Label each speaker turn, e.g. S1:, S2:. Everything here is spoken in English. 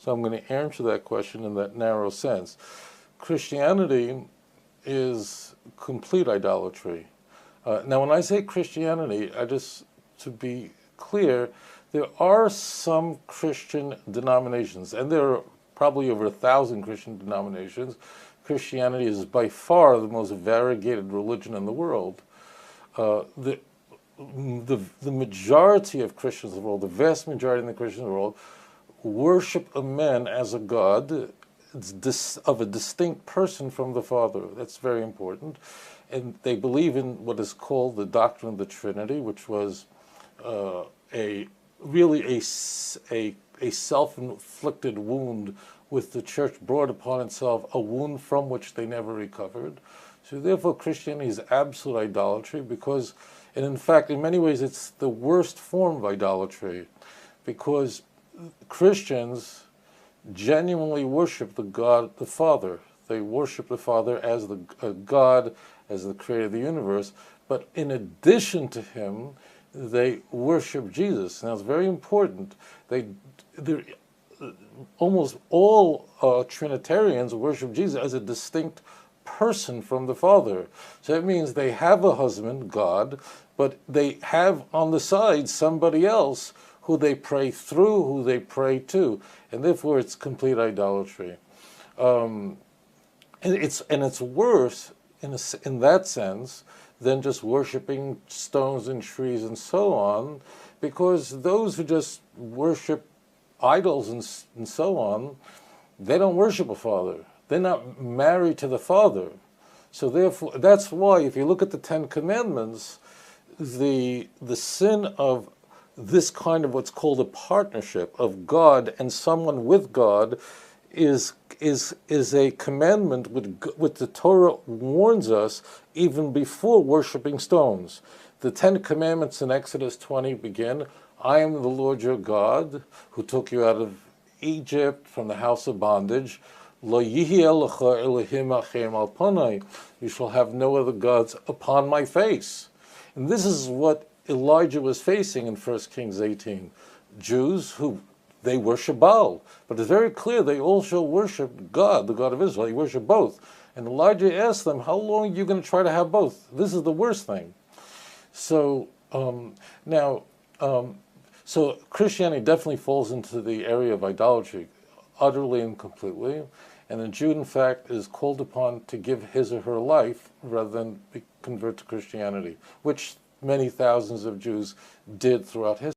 S1: So I'm going to answer that question in that narrow sense. Christianity is complete idolatry. Now, when I say Christianity, to be clear, there are some Christian denominations, and there are probably over 1,000 Christian denominations. Christianity is by far the most variegated religion in the world. The majority of Christians in the world, the vast majority of the Christians in the world, worship a man as a god of a distinct person from the Father. That's very important. And they believe in what is called the doctrine of the Trinity, which was a self-inflicted wound which the church brought upon itself, a wound from which they never recovered. So therefore Christianity is absolute idolatry because, and in fact in many ways it's the worst form of idolatry, because Christians genuinely worship the God, the Father. They worship the Father as the God, as the creator of the universe, but in addition to him, they worship Jesus. Now it's very important. Almost all Trinitarians worship Jesus as a distinct person from the Father. So that means they have a husband, God, but they have on the side somebody else who they pray through, who they pray to, and therefore it's complete idolatry. And it's worse in that sense than just worshiping stones and trees and so on, because those who just worship idols and so on, they don't worship a father. They're not married to the Father. So therefore, that's why if you look at the Ten Commandments, the sin of this kind of what's called a partnership of God and someone with God is a commandment which the Torah warns us even before worshiping stones. The Ten Commandments in Exodus 20 begin, I am the Lord your God who took you out of Egypt from the house of bondage. Lo yihi elecha Elohim achem al panai. You shall have no other gods upon my face. And this is what Elijah was facing in 1 Kings 18. Jews who, they worship Baal. But it's very clear they also worship God, the God of Israel. They worship both. And Elijah asked them, how long are you going to try to have both? This is the worst thing. So so Christianity definitely falls into the area of idolatry, utterly and completely. And a Jew, in fact, is called upon to give his or her life rather than convert to Christianity, which many thousands of Jews did throughout history.